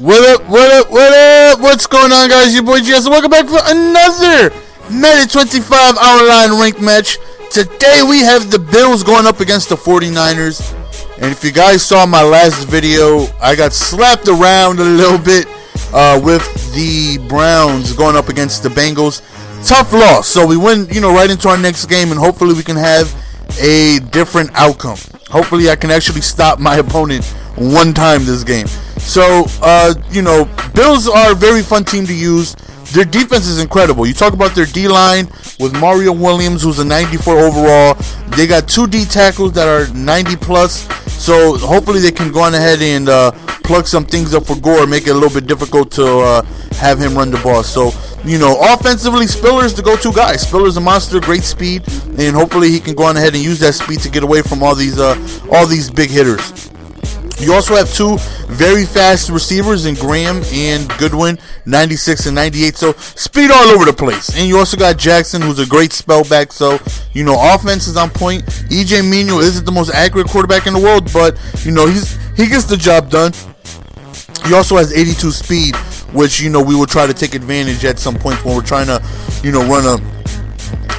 What up, what up, what up? What's going on, guys? Your boy Jess. Welcome back for another Madden 25 online ranked match. Today we have the Bills going up against the 49ers. And if you guys saw my last video, I got slapped around a little bit with the Browns going up against the Bengals. Tough loss. So we went, right into our next game, and hopefully we can have a different outcome. Hopefully I can actually stop my opponent one time this game. So, Bills are a very fun team to use. Their defense is incredible. You talk about their D-line with Mario Williams, who's a 94 overall. They got 2 D tackles that are 90 plus. So hopefully they can go on ahead and plug some things up for Gore, make it a little bit difficult to have him run the ball. So, offensively, Spiller's the go-to guy. Spiller's a monster, great speed, and hopefully he can go on ahead and use that speed to get away from all these big hitters. You also have 2 very fast receivers in Graham and Goodwin, 96 and 98. So speed all over the place. And you also got Jackson, who's a great spellback. So, offense is on point. EJ Manuel isn't the most accurate quarterback in the world, but, he gets the job done. He also has 82 speed, which, we will try to take advantage at some points when we're trying to, run a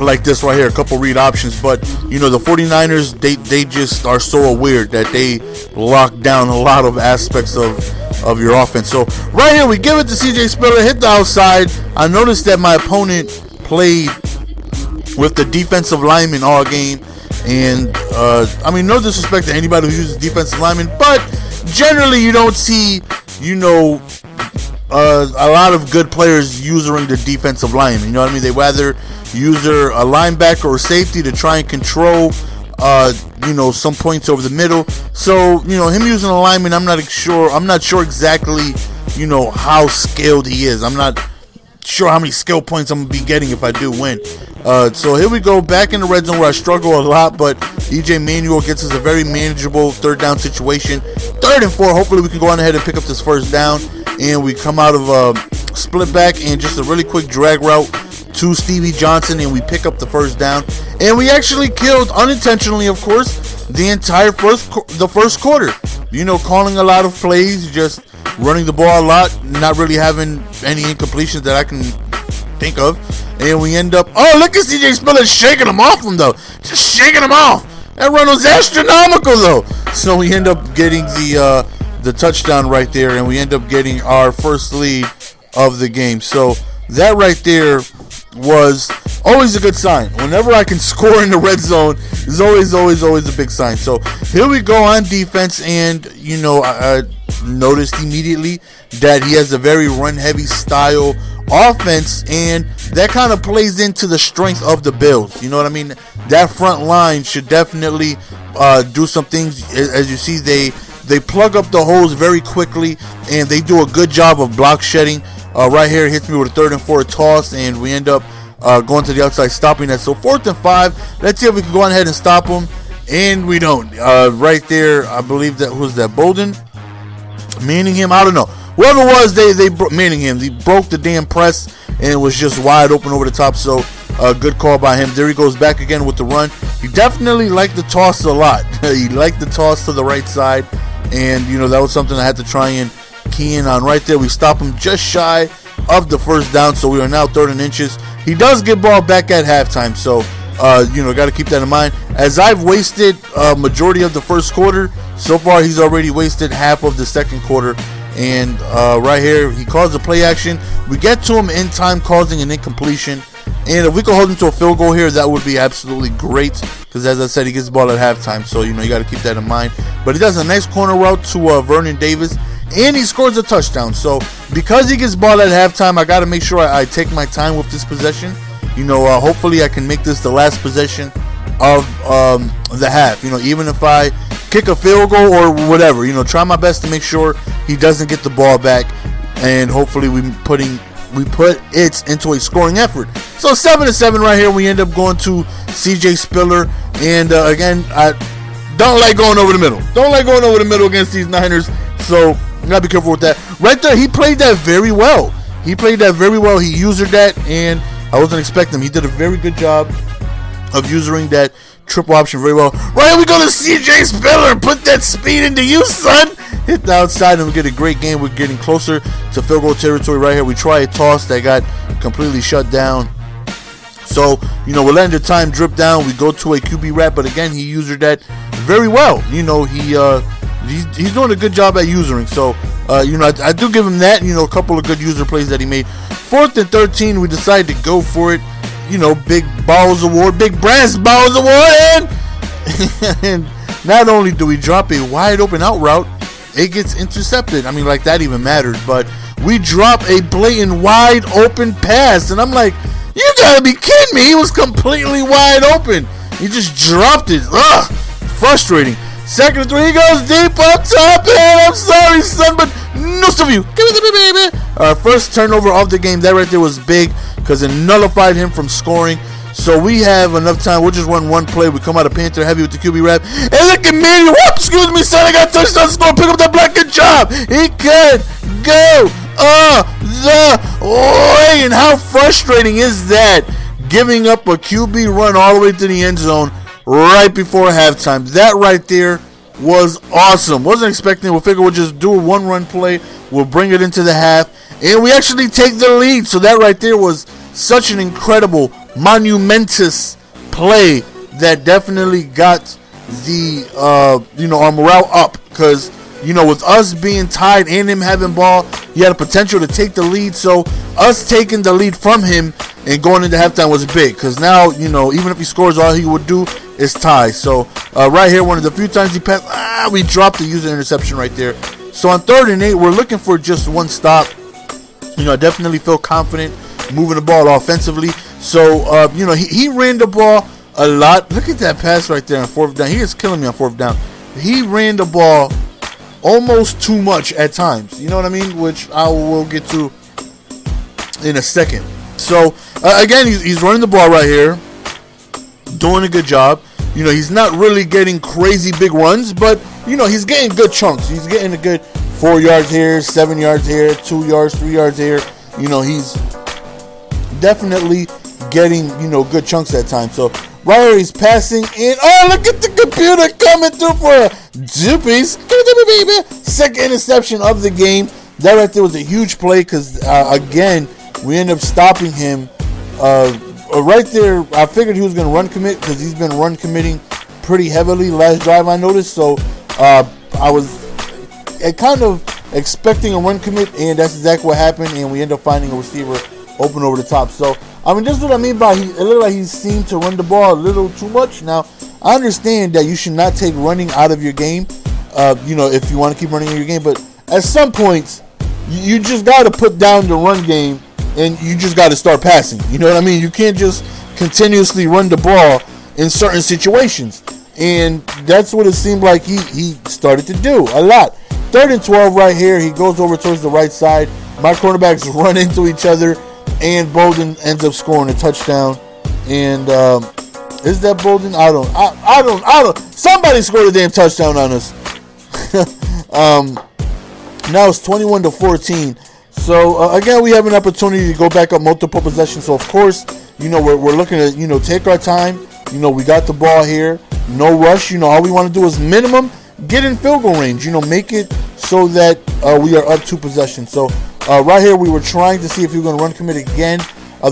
like this right here, a couple read options. But the 49ers, they just are so aware that they lock down a lot of aspects of your offense. So right here we give it to CJ Spiller, hit the outside. I noticed that my opponent played with the defensive lineman all game, and no disrespect to anybody who uses defensive lineman, but generally you don't see a lot of good players using the defensive lineman. You know what I mean? They rather use a linebacker or safety to try and control, some points over the middle. So, him using a lineman, I'm not sure exactly, how skilled he is. I'm not sure how many skill points I'm going to be getting if I do win. So here we go, back in the red zone where I struggle a lot, but EJ Manuel gets us a very manageable 3rd down situation. 3rd and 4, hopefully we can go on ahead and pick up this 1st down, and we come out of a split back and just a really quick drag route to Stevie Johnson, and we pick up the 1st down. And we actually killed, unintentionally of course, the entire first quarter. Calling a lot of plays, just running the ball a lot, not really having any incompletions that I can think of. And we end up, look at CJ Spiller shaking him off him though. Just shaking him off. That run was astronomical though. So we end up getting the touchdown right there, and we end up getting our first lead of the game. So that right there was always a good sign. Whenever I can score in the red zone, is always a big sign. So here we go on defense, and I noticed immediately that he has a very run-heavy style offense, and that kind of plays into the strength of the Bills. You know what I mean? That front line should definitely do some things. As you see, they plug up the holes very quickly, and they do a good job of block shedding. Right here, it hits me with a 3rd and 4 toss, and we end up going to the outside, stopping that. So 4th and 5. Let's see if we can go on ahead and stop them, and we don't. Right there, I believe that who's that? Bolden, Manningham. I don't know. Whoever it was, they Manningham. He broke the damn press, and it was just wide open over the top. So good call by him. There he goes back again with the run. He definitely liked the toss a lot. He liked the toss to the right side, and that was something I had to try and key in on. Right there, we stop him just shy of the 1st down, so we are now 3rd and inches. He does get ball back at halftime, so got to keep that in mind. As I've wasted majority of the 1st quarter, so far he's already wasted half of the 2nd quarter. And right here, he calls the play action. We get to him in time, causing an incompletion. And if we could hold him to a field goal here, that would be absolutely great, because as I said, he gets the ball at halftime, so you got to keep that in mind. But he does a nice corner route to Vernon Davis, and he scores a touchdown. So because he gets ball at halftime, I got to make sure I take my time with this possession. Hopefully I can make this the last possession of the half. Even if I kick a field goal or whatever, try my best to make sure he doesn't get the ball back, and hopefully we put it into a scoring effort. So 7-7 right here. We end up going to CJ Spiller, and again, I don't like going over the middle. Don't like going over the middle against these Niners. So you gotta be careful with that. Right there, he played that very well. He used that, and I wasn't expecting him. He did a very good job of using that triple option very well. Right here we go to CJ Spiller. Put that speed into you, son. Hit the outside, and we get a great game. We're getting closer to field goal territory right here. We try a toss that got completely shut down. So, you know, we're letting the time drip down. We go to a QB wrap, but again, he used that very well. You know, he's doing a good job at usering. So, you know, I do give him that. You know, a couple of good user plays that he made. 4th and 13, we decided to go for it. You know, big balls award, big brass balls award, and not only do we drop a wide open out route, it gets intercepted. I mean, like that even matters. But we drop a blatant wide open pass, and I'm like, you gotta be kidding me! He was completely wide open. He just dropped it. Ugh, frustrating. 2nd and 3, he goes deep up top, and I'm sorry, son, but no of you. Give it to me, baby. First turnover of the game. That right there was big because it nullified him from scoring. So we have enough time. We'll just run one play. We come out of Panther heavy with the QB wrap. And look at me. Whoop, excuse me, son. I got a touchdown score. Pick up that block. Good job. He could go the way. And how frustrating is that? Giving up a QB run all the way to the end zone right before halftime. That right there was awesome. Wasn't expecting it. We'll figure we'll just do a one-run play. We'll bring it into the half. And we actually take the lead. So that right there was such an incredible, monumentous play that definitely got the, you know, our morale up. Because, you know, with us being tied and him having ball, he had a potential to take the lead. So us taking the lead from him and going into halftime was big. Because now, you know, even if he scores, all he would do is tie. So right here, one of the few times he passed, we dropped the user interception right there. So on 3rd and 8, we're looking for just one stop. You know, I definitely feel confident moving the ball offensively. So, you know, he ran the ball a lot. Look at that pass right there on 4th down. He is killing me on 4th down. He ran the ball almost too much at times. You know what I mean? Which I will get to in a second. So, again, he's running the ball right here. Doing a good job. You know, he's not really getting crazy big runs, but, you know, he's getting good chunks. He's getting a good 4 yards here, 7 yards here, 2 yards, 3 yards here. You know, he's definitely getting, you know, good chunks at times. So right here he's passing, and oh, look at the computer coming through for a doopies. 2nd interception of the game. That right there was a huge play because again we end up stopping him right there. I figured he was going to run commit because he's been run committing pretty heavily last drive, I noticed. So I was kind of expecting a run commit, and that's exactly what happened, and we end up finding a receiver open over the top. So, I mean, this is what I mean by it looked like he seemed to run the ball a little too much. Now, I understand that you should not take running out of your game, you know, if you want to keep running in your game, but at some points, you just got to put down the run game, and you just got to start passing. You know what I mean? You can't just continuously run the ball in certain situations, and that's what it seemed like he started to do a lot. 3rd and 12 right here. He goes over towards the right side. My cornerbacks run into each other, and Bolden ends up scoring a touchdown. And is that Bolden? I don't. Somebody scored a damn touchdown on us. Now it's 21-14. So again, we have an opportunity to go back up multiple possessions. So of course, you know, we're looking to, you know, take our time. You know, we got the ball here. No rush. You know, all we want to do is minimum get in field goal range. You know, make it so that we are up 2 possessions. So right here, we were trying to see if he was going to run commit again.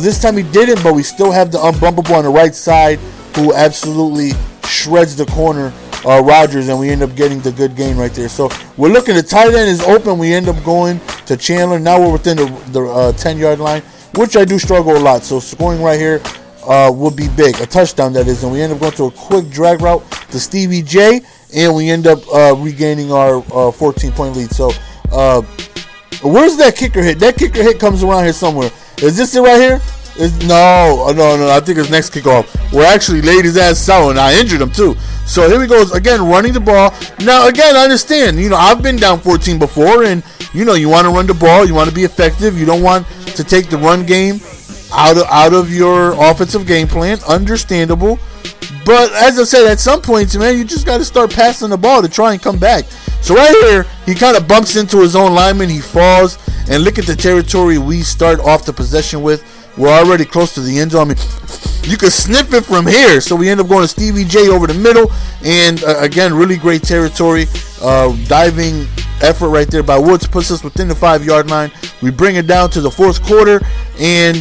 This time he didn't, but we still have the unbumpable on the right side who absolutely shreds the corner, Rodgers, and we end up getting the good gain right there. So we're looking, the tight end is open. We end up going to Chandler. Now we're within the 10-yard line, which I do struggle a lot. So scoring right here would be big, a touchdown that is. And we end up going to a quick drag route to Stevie J, and we end up regaining our 14-point lead. So where's that kicker hit? That kicker hit comes around here somewhere. Is this it right here? No. I think it's next kickoff. We're actually laid his ass out, and I injured him too. So here he goes again, running the ball. Now again, I understand. You know, I've been down 14 before, and you know, you want to run the ball. You want to be effective. You don't want to take the run game out of your offensive game plan. Understandable. But as I said, at some points, man, you just got to start passing the ball to try and come back. So right here, he kind of bumps into his own lineman. He falls, and look at the territory we start off the possession with we're already close to the end zone. I mean, you can sniff it from here. So we end up going to Stevie J over the middle, and again, really great territory. Diving effort right there by Woods puts us within the 5-yard line. We bring it down to the fourth quarter, and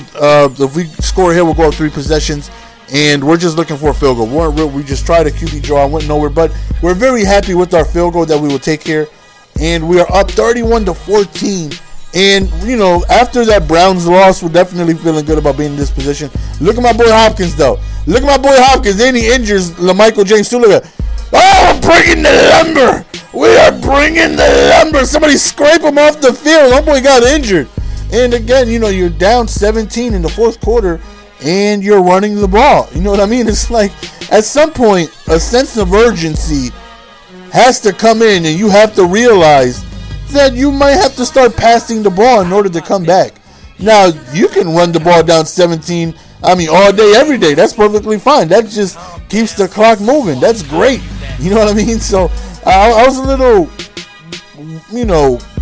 if we score here, we'll go up 3 possessions. And we're just looking for a field goal. We just tried a QB draw and went nowhere, but we're very happy with our field goal that we will take here. And we are up 31-14. And, you know, after that Browns loss, we're definitely feeling good about being in this position. Look at my boy Hopkins, though. Look at my boy Hopkins. Then he injures LaMichael James, too. Look at, oh, we're bringing the lumber. We are bringing the lumber. Somebody scrape him off the field. My boy got injured. And, again, you know, you're down 17 in the fourth quarter, and you're running the ball. You know what I mean? It's like, at some point, a sense of urgency has to come in, and you have to realize that you might have to start passing the ball in order to come back. Now, you can run the ball down 17, all day, every day. That's perfectly fine. That just keeps the clock moving. That's great. You know what I mean? So, I was a little,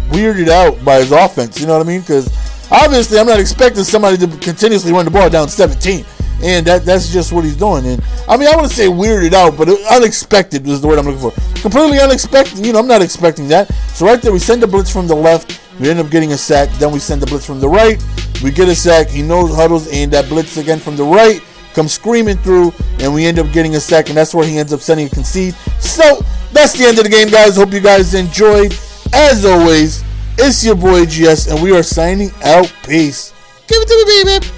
weirded out by his offense. You know what I mean? Because obviously, I'm not expecting somebody to continuously run the ball down 17. And that's just what he's doing. And I wouldn't say weirded out, but unexpected is the word I'm looking for. Completely unexpected. I'm not expecting that. So right there, we send the blitz from the left. We end up getting a sack. Then we send the blitz from the right. We get a sack. He knows huddles, and that blitz again from the right comes screaming through, and we end up getting a sack, and that's where he ends up sending a concede. So that's the end of the game, guys. Hope you guys enjoyed. As always, it's your boy GS, and we are signing out. Peace. Give it to me, baby.